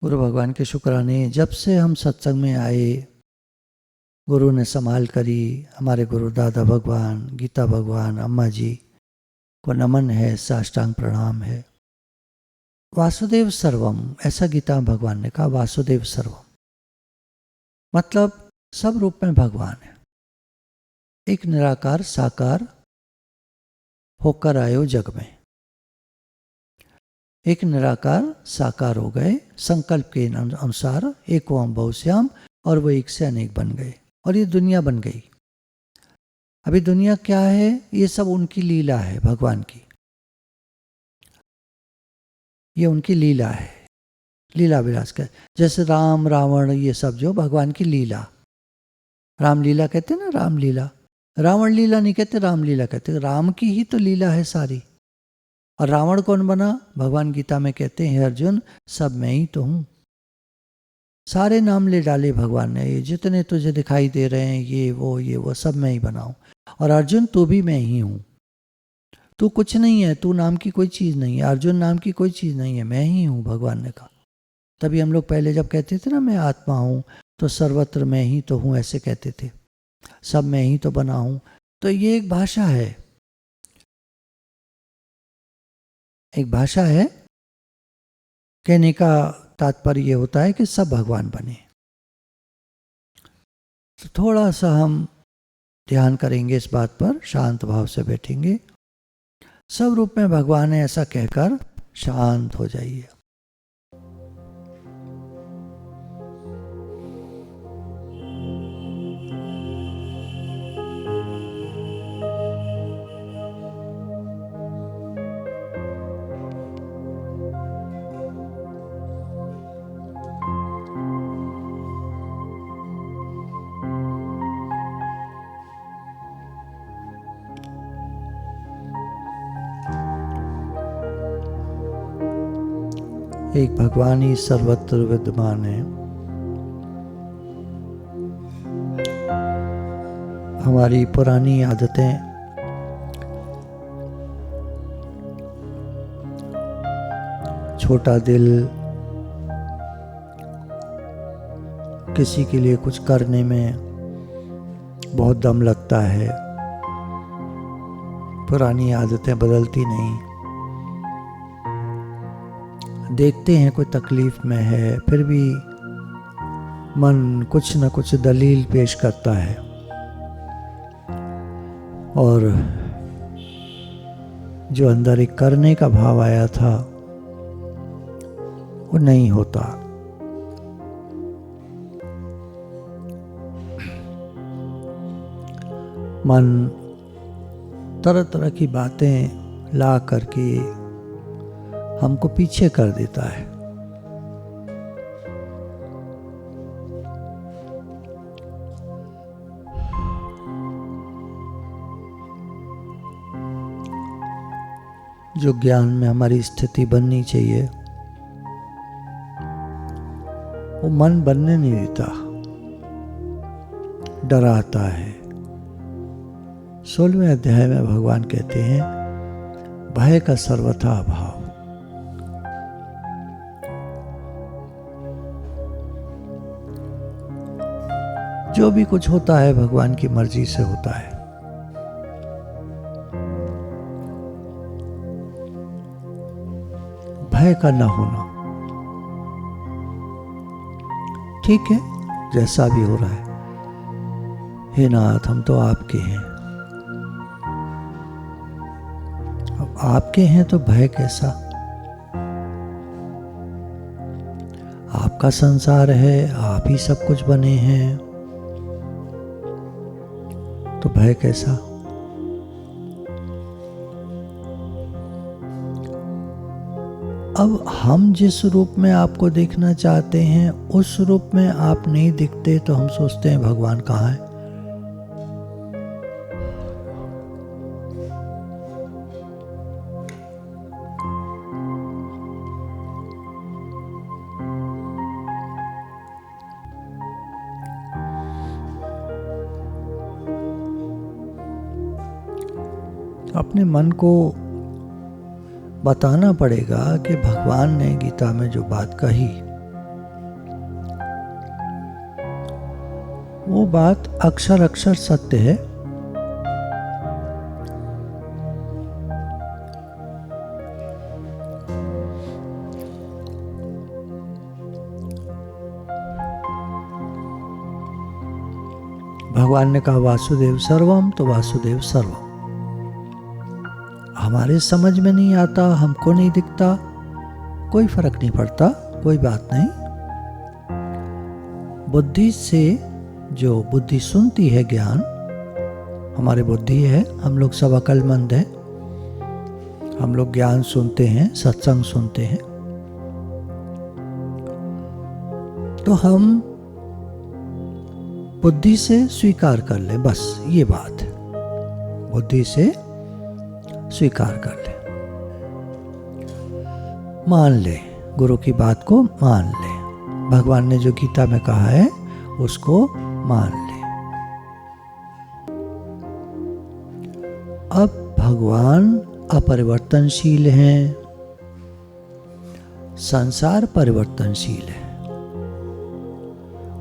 गुरु भगवान के शुक्राने जब से हम सत्संग में आए, गुरु ने संभाल करी। हमारे गुरु दादा भगवान, गीता भगवान, अम्मा जी को नमन है, साष्टांग प्रणाम है। वासुदेव सर्वम, ऐसा गीता भगवान ने कहा। वासुदेव सर्वम मतलब सब रूप में भगवान है। एक निराकार साकार होकर आयो जग में, एक निराकार साकार हो गए संकल्प के अनुसार, एक ओम बहुश्याम, और वो एक से अनेक बन गए और ये दुनिया बन गई। अभी दुनिया क्या है? ये सब उनकी लीला है, भगवान की। ये उनकी लीला है, लीला विलास का। जैसे राम रावण ये सब जो भगवान की लीला, रामलीला कहते हैं ना, रामलीला। रावण लीला नहीं कहते, रामलीला कहते। राम की ही तो लीला है सारी। और रावण कौन बना? भगवान गीता में कहते हैं, हे अर्जुन सब मैं ही तो हूँ। सारे नाम ले डाले भगवान ने, ये जितने तुझे दिखाई दे रहे हैं, ये वो सब मैं ही बनाऊं। और अर्जुन तू भी मैं ही हूँ। तू कुछ नहीं है, तू नाम की कोई चीज़ नहीं है, अर्जुन नाम की कोई चीज़ नहीं है, मैं ही हूँ, भगवान ने कहा। तभी हम लोग पहले जब कहते थे ना मैं आत्मा हूँ, तो सर्वत्र मैं ही तो हूँ ऐसे कहते थे, सब मैं ही तो बना हूँ। तो ये एक भाषा है, एक भाषा है। कहने का तात्पर्य ये होता है कि सब भगवान बने। तो थोड़ा सा हम ध्यान करेंगे इस बात पर, शांत भाव से बैठेंगे। सब रूप में भगवान है ऐसा कहकर शांत हो जाइए। एक भगवान ही सर्वत्र विद्यमान है। हमारी पुरानी आदतें, छोटा दिल, किसी के लिए कुछ करने में बहुत दम लगता है, पुरानी आदतें बदलती नहीं। देखते हैं कोई तकलीफ में है, फिर भी मन कुछ न कुछ दलील पेश करता है और जो अंदर एक करने का भाव आया था वो नहीं होता। मन तरह तरह की बातें ला करके हमको पीछे कर देता है। जो ज्ञान में हमारी स्थिति बननी चाहिए वो मन बनने नहीं देता, डराता है। 16वें अध्याय में भगवान कहते हैं भय का सर्वथा अभाव। जो भी कुछ होता है भगवान की मर्जी से होता है। भय का न होना ठीक है, जैसा भी हो रहा है। हे नाथ हम तो आपके हैं। अब आपके हैं तो भय कैसा? आपका संसार है, आप ही सब कुछ बने हैं, तो भय कैसा? अब हम जिस रूप में आपको देखना चाहते हैं उस रूप में आप नहीं दिखते तो हम सोचते हैं भगवान कहाँ है। अपने मन को बताना पड़ेगा कि भगवान ने गीता में जो बात कही वो बात अक्षर अक्षर सत्य है। भगवान ने कहा वासुदेव सर्वम, तो वासुदेव सर्वम। हमारे समझ में नहीं आता, हमको नहीं दिखता, कोई फर्क नहीं पड़ता, कोई बात नहीं। बुद्धि से जो बुद्धि सुनती है ज्ञान, हमारी बुद्धि है, हम लोग सब अक्लमंद हैं, हम लोग ज्ञान सुनते हैं, सत्संग सुनते हैं, तो हम बुद्धि से स्वीकार कर ले, बस ये बात है, बुद्धि से स्वीकार कर ले, मान ले, गुरु की बात को मान ले, भगवान ने जो गीता में कहा है उसको मान ले। अब भगवान अपरिवर्तनशील हैं, संसार परिवर्तनशील है,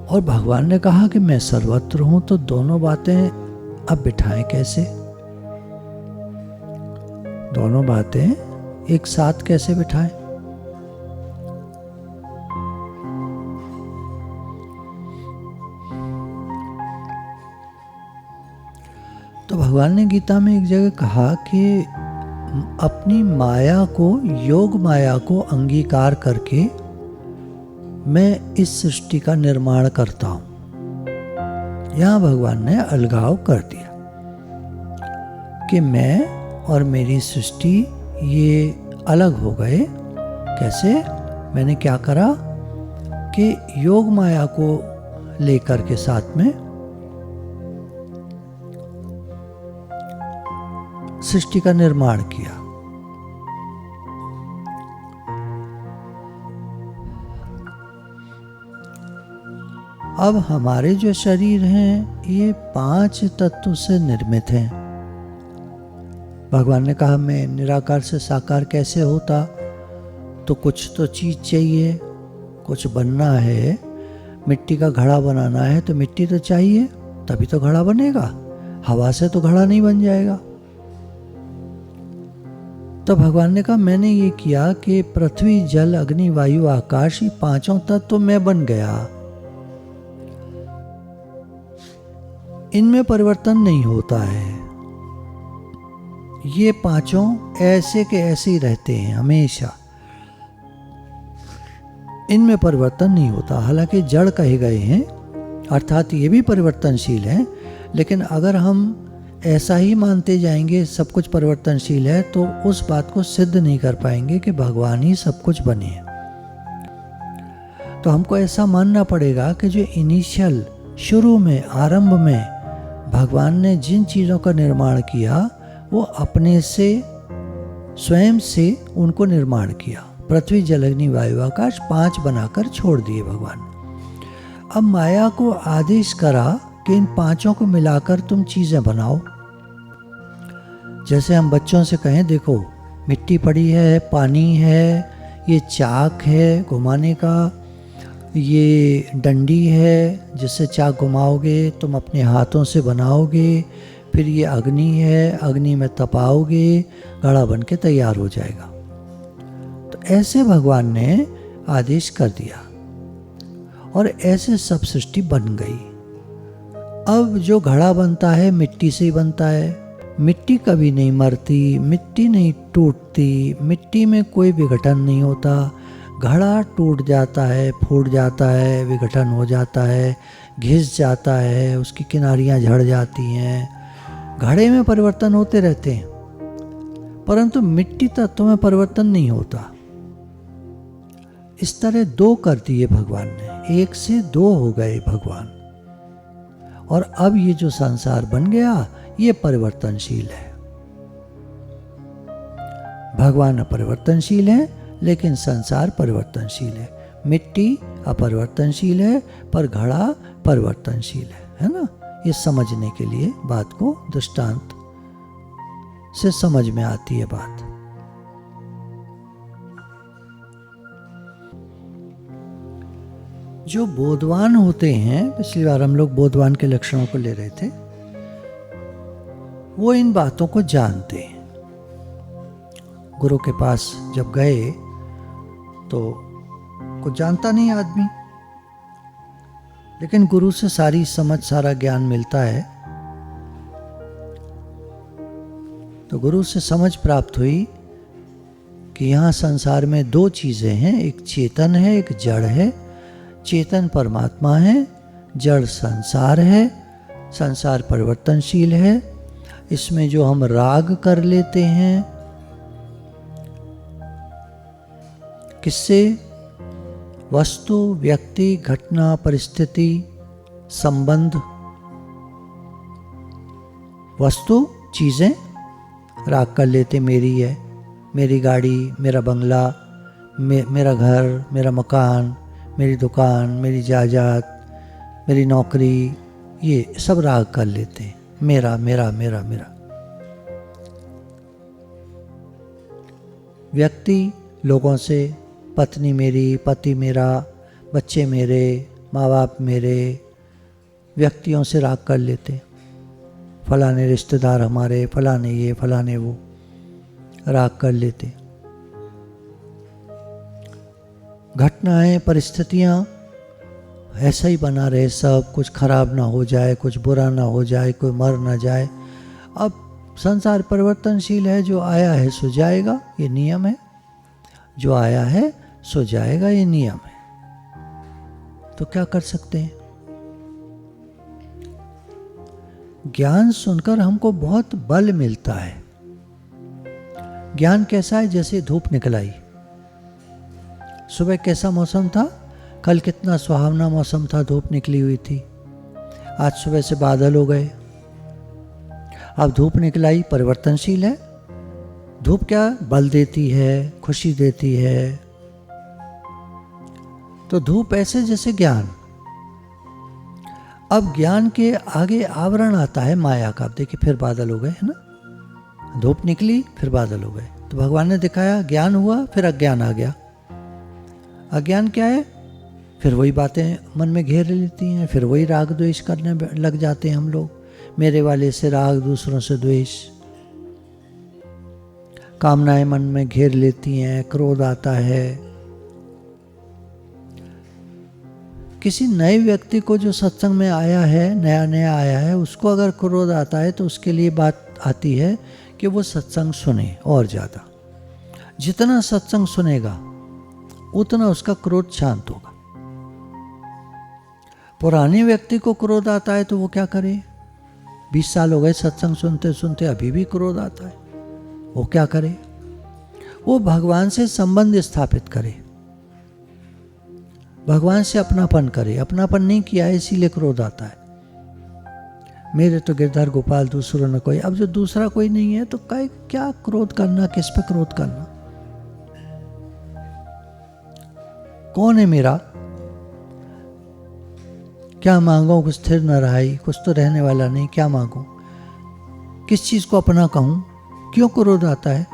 और भगवान ने कहा कि मैं सर्वत्र हूं, तो दोनों बातें अब बिठाएं कैसे? दोनों बातें एक साथ कैसे बिठाएं? तो भगवान ने गीता में एक जगह कहा कि अपनी माया को, योग माया को अंगीकार करके मैं इस सृष्टि का निर्माण करता हूं। यहां भगवान ने अलगाव कर दिया कि मैं और मेरी सृष्टि ये अलग हो गए। कैसे? मैंने क्या करा कि योग माया को लेकर के साथ में सृष्टि का निर्माण किया। अब हमारे जो शरीर हैं ये 5 तत्वों से निर्मित हैं। भगवान ने कहा मैं निराकार से साकार कैसे होता, तो कुछ तो चीज़ चाहिए, कुछ बनना है। मिट्टी का घड़ा बनाना है तो मिट्टी तो चाहिए, तभी तो घड़ा बनेगा, हवा से तो घड़ा नहीं बन जाएगा। तो भगवान ने कहा मैंने ये किया कि पृथ्वी जल अग्नि वायु आकाश, ये 5 तत्व मैं बन गया, इनमें परिवर्तन नहीं होता है, ये 5 ऐसे के ऐसे ही रहते हैं हमेशा, इनमें परिवर्तन नहीं होता। हालांकि जड़ कहे गए हैं, अर्थात ये भी परिवर्तनशील हैं, लेकिन अगर हम ऐसा ही मानते जाएंगे सब कुछ परिवर्तनशील है, तो उस बात को सिद्ध नहीं कर पाएंगे कि भगवान ही सब कुछ बने हैं। तो हमको ऐसा मानना पड़ेगा कि जो इनिशियल, शुरू में, आरंभ में भगवान ने जिन चीज़ों का निर्माण किया वो अपने से, स्वयं से उनको निर्माण किया। पृथ्वी जल अग्नि वायु आकाश 5 बनाकर छोड़ दिए भगवान। अब माया को आदेश करा कि इन 5 को मिलाकर तुम चीज़ें बनाओ। जैसे हम बच्चों से कहें देखो मिट्टी पड़ी है, पानी है, ये चाक है घुमाने का, ये डंडी है जिससे चाक घुमाओगे, तुम अपने हाथों से बनाओगे, फिर ये अग्नि है, अग्नि में तपाओगे, घड़ा बन के तैयार हो जाएगा। तो ऐसे भगवान ने आदेश कर दिया और ऐसे सब सृष्टि बन गई। अब जो घड़ा बनता है मिट्टी से ही बनता है, मिट्टी कभी नहीं मरती, मिट्टी नहीं टूटती, मिट्टी में कोई विघटन नहीं होता। घड़ा टूट जाता है, फूट जाता है, विघटन हो जाता है, घिस जाता है, उसकी किनारियां झड़ जाती हैं, घड़े में परिवर्तन होते रहते हैं, परंतु मिट्टी तत्व में परिवर्तन नहीं होता। इस तरह 2 कर दिए भगवान ने, 1 से 2 हो गए भगवान, और अब ये जो संसार बन गया ये परिवर्तनशील है। भगवान अपरिवर्तनशील है लेकिन संसार परिवर्तनशील है। मिट्टी अपरिवर्तनशील है पर घड़ा परिवर्तनशील है ना? ये समझने के लिए बात को दृष्टांत से समझ में आती है बात। जो बोधवान होते हैं, पिछली बार हम लोग बोधवान के लक्षणों को ले रहे थे, वो इन बातों को जानते हैं। गुरु के पास जब गए तो कुछ जानता नहीं आदमी, लेकिन गुरु से सारी समझ सारा ज्ञान मिलता है। तो गुरु से समझ प्राप्त हुई कि यहाँ संसार में दो चीज़ें हैं, एक चेतन है, एक जड़ है। चेतन परमात्मा है, जड़ संसार है। संसार परिवर्तनशील है। इसमें जो हम राग कर लेते हैं, किससे? वस्तु, व्यक्ति, घटना, परिस्थिति, संबंध। वस्तु, चीज़ें राग कर लेते, मेरी है, मेरी गाड़ी, मेरा बंगला, मेरा घर, मेरा मकान, मेरी दुकान, मेरी जायदाद, मेरी नौकरी, ये सब राग कर लेते हैं, मेरा मेरा मेरा मेरा। व्यक्ति, लोगों से, पत्नी मेरी, पति मेरा, बच्चे मेरे, माँ बाप मेरे, व्यक्तियों से राग कर लेते। फलाने रिश्तेदार हमारे, फलाने ये, फलाने वो, राग कर लेते। घटनाएं, परिस्थितियाँ ऐसा ही बना रहे, सब कुछ खराब ना हो जाए, कुछ बुरा ना हो जाए, कोई मर ना जाए। अब संसार परिवर्तनशील है, जो आया है सो जाएगा, ये नियम है। जो आया है सो जाएगा, ये नियम है। तो क्या कर सकते हैं? ज्ञान सुनकर हमको बहुत बल मिलता है। ज्ञान कैसा है? जैसे धूप निकल आई। सुबह कैसा मौसम था? कल कितना सुहावना मौसम था, धूप निकली हुई थी। आज सुबह से बादल हो गए। अब धूप निकल आई, परिवर्तनशील है। धूप क्या बल देती है, खुशी देती है। तो धूप ऐसे जैसे ज्ञान। अब ज्ञान के आगे आवरण आता है माया का। अब देखिए फिर बादल हो गए, है ना। धूप निकली, फिर बादल हो गए। तो भगवान ने दिखाया, ज्ञान हुआ, फिर अज्ञान आ गया। अज्ञान क्या है? फिर वही बातें मन में घेर लेती हैं, फिर वही राग द्वेष करने लग जाते हैं हम लोग। मेरे वाले से राग, दूसरों से द्वेष। कामनाएं मन में घेर लेती हैं, क्रोध आता है। किसी नए व्यक्ति को जो सत्संग में आया है, नया नया आया है, उसको अगर क्रोध आता है तो उसके लिए बात आती है कि वो सत्संग सुने और ज़्यादा। जितना सत्संग सुनेगा उतना उसका क्रोध शांत होगा। पुराने व्यक्ति को क्रोध आता है तो वो क्या करे? 20 साल हो गए सत्संग सुनते सुनते, अभी भी क्रोध आता है, वो क्या करे? वो भगवान से संबंध स्थापित करे, भगवान से अपनापन करे। अपनापन नहीं किया है इसीलिए क्रोध आता है। मेरे तो गिरधर गोपाल, दूसरों ने कोई। अब जो दूसरा कोई नहीं है तो क्या क्रोध करना, किस पे क्रोध करना? कौन है मेरा? क्या मांगो? कुछ स्थिर न रहाई, कुछ तो रहने वाला नहीं, क्या मांगो? किस चीज को अपना कहूं? क्यों क्रोध आता है?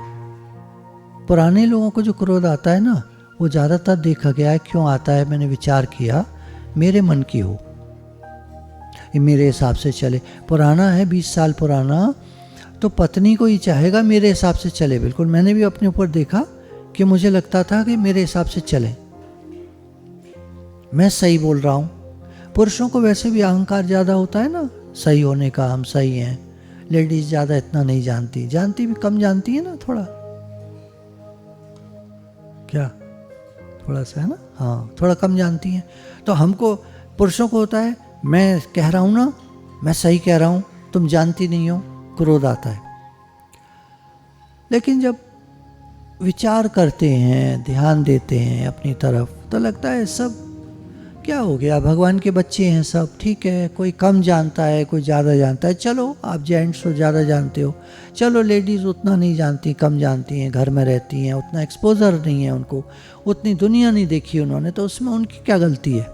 पुराने लोगों को जो क्रोध आता है ना, वो ज़्यादातर देखा गया है क्यों आता है। मैंने विचार किया, मेरे मन की हो, ये मेरे हिसाब से चले। पुराना है, 20 साल पुराना, तो पत्नी को ही चाहेगा मेरे हिसाब से चले। बिल्कुल, मैंने भी अपने ऊपर देखा कि मुझे लगता था कि मेरे हिसाब से चले, मैं सही बोल रहा हूँ। पुरुषों को वैसे भी अहंकार ज़्यादा होता है ना, सही होने का, हम सही हैं। लेडीज़ ज़्यादा इतना नहीं जानती, जानती भी कम जानती है ना, थोड़ा क्या, थोड़ा सा है ना, हाँ, थोड़ा कम जानती हैं। तो हमको, पुरुषों को होता है मैं कह रहा हूँ ना, मैं सही कह रहा हूँ, तुम जानती नहीं हो, क्रोध आता है। लेकिन जब विचार करते हैं, ध्यान देते हैं अपनी तरफ, तो लगता है सब क्या हो गया, भगवान के बच्चे हैं सब, ठीक है। कोई कम जानता है, कोई ज़्यादा जानता है। चलो आप जेंट्स तो ज़्यादा जानते हो, चलो लेडीज़ उतना नहीं जानती, कम जानती हैं, घर में रहती हैं, उतना एक्सपोजर नहीं है उनको, उतनी दुनिया नहीं देखी उन्होंने, तो उसमें उनकी क्या गलती है?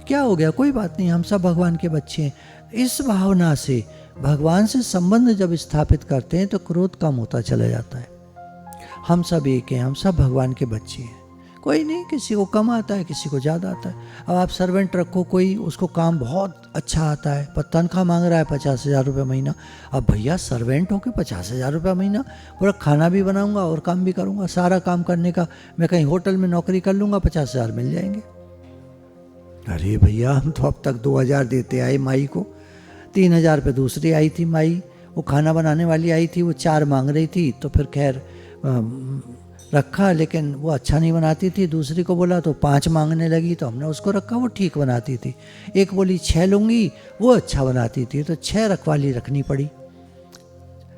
क्या हो गया? कोई बात नहीं, हम सब भगवान के बच्चे हैं। इस भावना से भगवान से संबंध जब स्थापित करते हैं तो क्रोध कम होता चला जाता है। हम सब एक हैं, हम सब भगवान के बच्चे हैं। कोई नहीं, किसी को कम आता है, किसी को ज़्यादा आता है। अब आप सर्वेंट रखो कोई, उसको काम बहुत अच्छा आता है, पर तनख्वाह मांग रहा है 50,000 रुपये महीना। अब भैया सर्वेंट हो के 50,000 रुपये महीना, पूरा खाना भी बनाऊंगा और काम भी करूंगा, सारा काम करने का मैं कहीं होटल में नौकरी कर लूँगा, 50,000 मिल जाएंगे। अरे भैया हम तो अब तक 2,000 देते आए माई को, 3,000 पे दूसरी आई थी माई, वो खाना बनाने वाली आई थी, वो 4 मांग रही थी, तो फिर खैर रखा, लेकिन वो अच्छा नहीं बनाती थी। दूसरी को बोला तो 5 मांगने लगी, तो हमने उसको रखा, वो ठीक बनाती थी। एक बोली 6 लूँगी, वो अच्छा बनाती थी, तो 6 रखवाली रखनी पड़ी,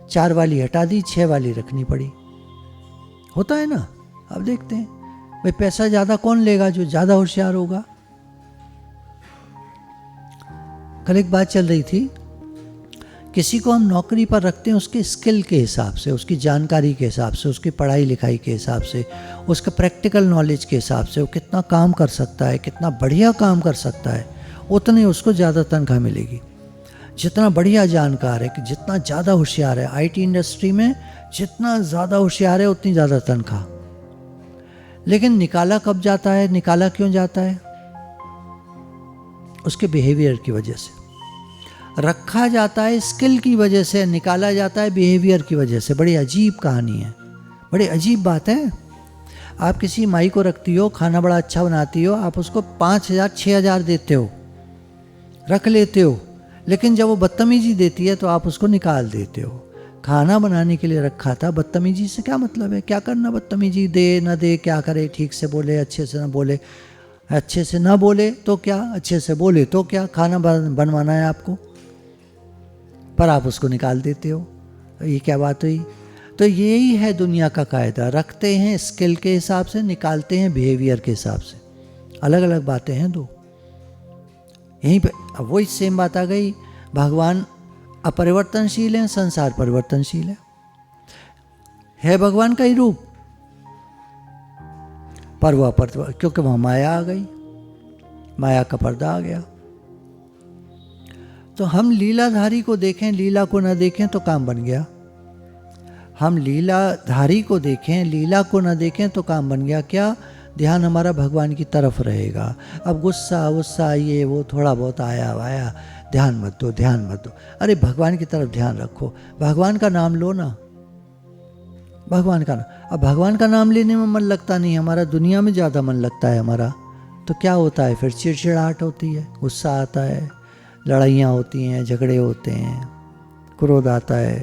4 वाली हटा दी, 6 वाली रखनी पड़ी। होता है ना। अब देखते हैं भाई पैसा ज़्यादा कौन लेगा, जो ज़्यादा होशियार होगा। कल एक बात चल रही थी, किसी को हम नौकरी पर रखते हैं उसके स्किल के हिसाब से, उसकी जानकारी के हिसाब से, उसकी पढ़ाई लिखाई के हिसाब से, उसका प्रैक्टिकल नॉलेज के हिसाब से, वो कितना काम कर सकता है, कितना बढ़िया काम कर सकता है, उतनी उसको ज़्यादा तनख्वाह मिलेगी। जितना बढ़िया जानकार है, कि जितना ज़्यादा होशियार है, आईटी इंडस्ट्री में जितना ज़्यादा होशियार है उतनी ज़्यादा तनख्वाह। लेकिन निकाला कब जाता है, निकाला क्यों जाता है? उसके बिहेवियर की वजह से। रखा जाता है स्किल की वजह से, निकाला जाता है बिहेवियर की वजह से। बड़ी अजीब कहानी है, बड़ी अजीब बात है। आप किसी माई को रखती हो, खाना बड़ा अच्छा बनाती हो, आप उसको 5,000 6,000 देते हो, रख लेते हो, लेकिन जब वो बदतमीजी देती है तो आप उसको निकाल देते हो। खाना बनाने के लिए रखा था, बदतमीजी से क्या मतलब है? क्या करना बदतमीजी, दे ना दे क्या करे, ठीक से बोले, अच्छे से ना बोले, अच्छे से ना बोले तो क्या, अच्छे से बोले तो क्या, खाना बनवाना है आपको, पर आप उसको निकाल देते हो। ये क्या बात हुई? तो यही है दुनिया का कायदा, रखते हैं स्किल के हिसाब से, निकालते हैं बिहेवियर के हिसाब से। अलग अलग बातें हैं दो। यहीं पे अब वही सेम बात आ गई, भगवान अपरिवर्तनशील है, संसार परिवर्तनशील है भगवान का ही रूप, पर वह क्योंकि वहाँ माया आ गई, माया का पर्दा आ गया। तो हम लीलाधारी को देखें, लीला को न देखें तो काम बन गया। हम लीलाधारी को देखें, लीला को न देखें तो काम बन गया। क्या? ध्यान हमारा भगवान की तरफ रहेगा। अब गुस्सा ये वो थोड़ा बहुत आया वाया, ध्यान मत दो, ध्यान मत दो। अरे भगवान की तरफ ध्यान रखो, भगवान का नाम लो ना, भगवान का नाम। अब भगवान का नाम लेने में मन लगता नहीं, हमारा दुनिया में ज़्यादा मन लगता है हमारा। तो क्या होता है फिर? चिड़चिड़ाहट होती है, गुस्सा आता है, लड़ाइयाँ होती हैं, झगड़े होते हैं, क्रोध आता है,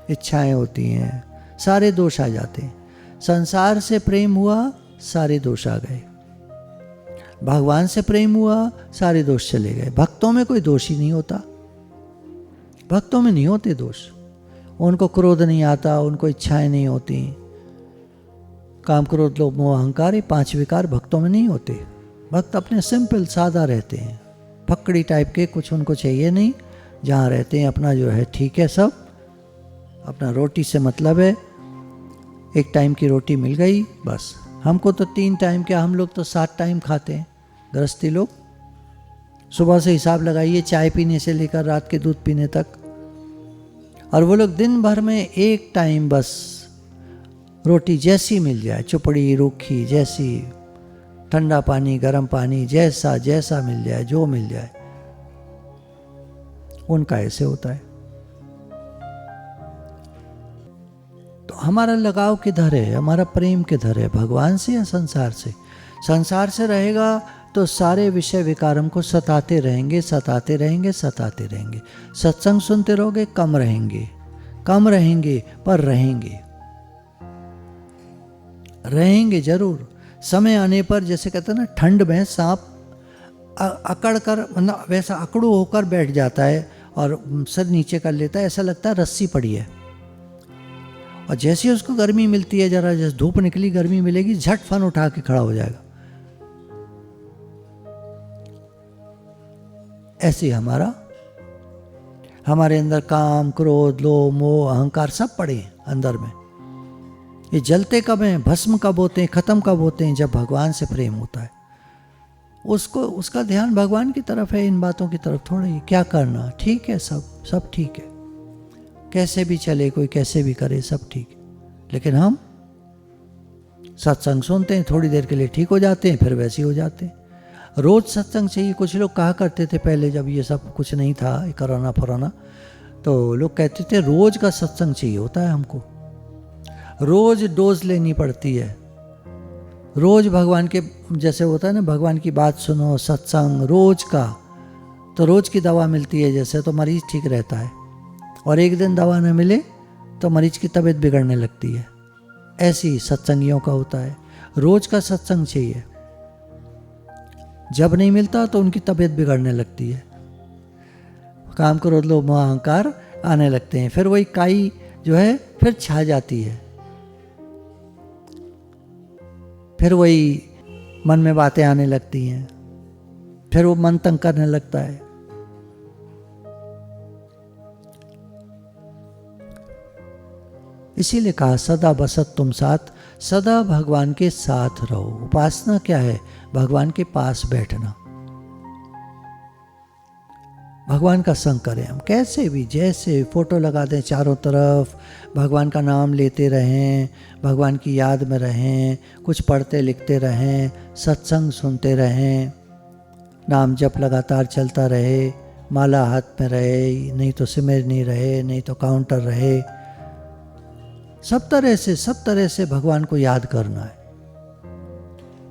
इच्छाएं होती हैं, सारे दोष आ जाते हैं। संसार से प्रेम हुआ, सारे दोष आ गए। भगवान से प्रेम हुआ, सारे दोष चले गए। भक्तों में कोई दोष ही नहीं होता, भक्तों में नहीं होते दोष। उनको क्रोध नहीं आता, उनको इच्छाएं नहीं होती, काम क्रोध लोभ मोह अहंकार, 5 विकार भक्तों में नहीं होते। भक्त अपने सिंपल सादा रहते हैं, फकड़ी टाइप के, कुछ उनको चाहिए नहीं, जहाँ रहते हैं अपना जो है ठीक है, सब अपना रोटी से मतलब है, एक टाइम की रोटी मिल गई बस। हमको तो 3 टाइम क्या, हम लोग तो 7 टाइम खाते हैं गृहस्थी लोग। सुबह से हिसाब लगाइए, चाय पीने से लेकर रात के दूध पीने तक, और वो लोग दिन भर में 1 टाइम बस रोटी जैसी मिल जाए, चुपड़ी रूखी जैसी, ठंडा पानी गर्म पानी, जैसा जैसा मिल जाए, जो मिल जाए, उनका ऐसे होता है। तो हमारा लगाव किधर है, हमारा प्रेम किधर है, भगवान से या संसार से? संसार से रहेगा तो सारे विषय विकार हमको सताते रहेंगे, सताते रहेंगे, सताते रहेंगे। सत्संग सुनते रहोगे, कम रहेंगे, कम रहेंगे, पर रहेंगे, रहेंगे जरूर। समय आने पर, जैसे कहते हैं ना, ठंड में सांप अकड़ कर, मतलब वैसा अकड़ू होकर बैठ जाता है और सर नीचे कर लेता है, ऐसा लगता है रस्सी पड़ी है। और जैसे ही उसको गर्मी मिलती है, जरा जैसे धूप निकली, गर्मी मिलेगी, झट फन उठा के खड़ा हो जाएगा। ऐसे हमारा, हमारे अंदर काम क्रोध लोभ मोह अहंकार सब पड़े हैं अंदर में। ये जलते कब हैं, भस्म कब होते हैं, खत्म कब होते हैं? जब भगवान से प्रेम होता है। उसको, उसका ध्यान भगवान की तरफ है, इन बातों की तरफ थोड़ा ही। क्या करना ठीक है, सब ठीक है, कैसे भी चले, कोई कैसे भी करे, सब ठीक है। लेकिन हम सत्संग सुनते हैं, थोड़ी देर के लिए ठीक हो जाते हैं, फिर वैसे ही हो जाते हैं। रोज़ सत्संग चाहिए। कुछ लोग कहा करते थे पहले, जब ये सब कुछ नहीं था, कोरोना फरोना, तो लोग कहते थे रोज़ का सत्संग चाहिए होता है हमको, रोज़ डोज लेनी पड़ती है, रोज़ भगवान के, जैसे होता है ना, भगवान की बात सुनो, सत्संग रोज़ का, तो रोज़ की दवा मिलती है जैसे, तो मरीज़ ठीक रहता है। और एक दिन दवा न मिले तो मरीज़ की तबीयत बिगड़ने लगती है। ऐसी सत्संगियों का होता है, रोज़ का सत्संग चाहिए। जब नहीं मिलता तो उनकी तबीयत बिगड़ने लगती है, काम क्रोध लोभ मोह अहंकार आने लगते हैं, फिर वही काई जो है फिर छा जाती है, फिर वही मन में बातें आने लगती हैं, फिर वो मन तंग करने लगता है। इसीलिए कहा सदा बसत तुम साथ, सदा भगवान के साथ रहो। उपासना क्या है? भगवान के पास बैठना, भगवान का संग करें हम, कैसे भी, जैसे फोटो लगा दें चारों तरफ, भगवान का नाम लेते रहें, भगवान की याद में रहें, कुछ पढ़ते लिखते रहें, सत्संग सुनते रहें, नाम जप लगातार चलता रहे, माला हाथ में रहे, नहीं तो सिमरनी रहे, नहीं तो काउंटर रहे, सब तरह से भगवान को याद करना है,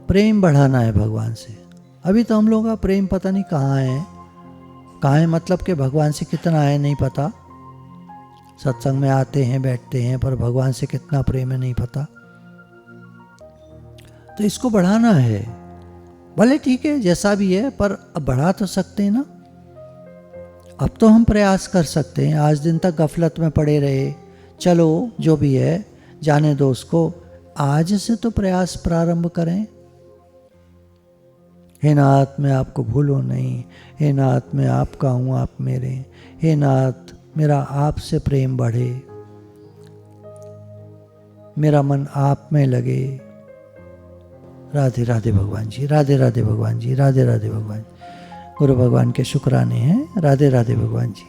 प्रेम बढ़ाना है भगवान से। अभी तो हम लोगों का प्रेम पता नहीं कहाँ है, मतलब कि भगवान से कितना है नहीं पता। सत्संग में आते हैं, बैठते हैं, पर भगवान से कितना प्रेम है नहीं पता। तो इसको बढ़ाना है, भले ठीक है जैसा भी है, पर अब बढ़ा तो सकते हैं ना। अब तो हम प्रयास कर सकते हैं। आज दिन तक गफलत में पड़े रहे, चलो जो भी है जाने दो उसको, आज से तो प्रयास प्रारंभ करें। हे नाथ मैं आपको भूलूं नहीं, हे नाथ मैं आपका हूँ आप मेरे, हे नाथ मेरा आपसे प्रेम बढ़े, मेरा मन आप में लगे। राधे राधे भगवान जी, राधे राधे भगवान जी, राधे राधे भगवान। गुरु भगवान के शुक्राने हैं। राधे राधे भगवान जी।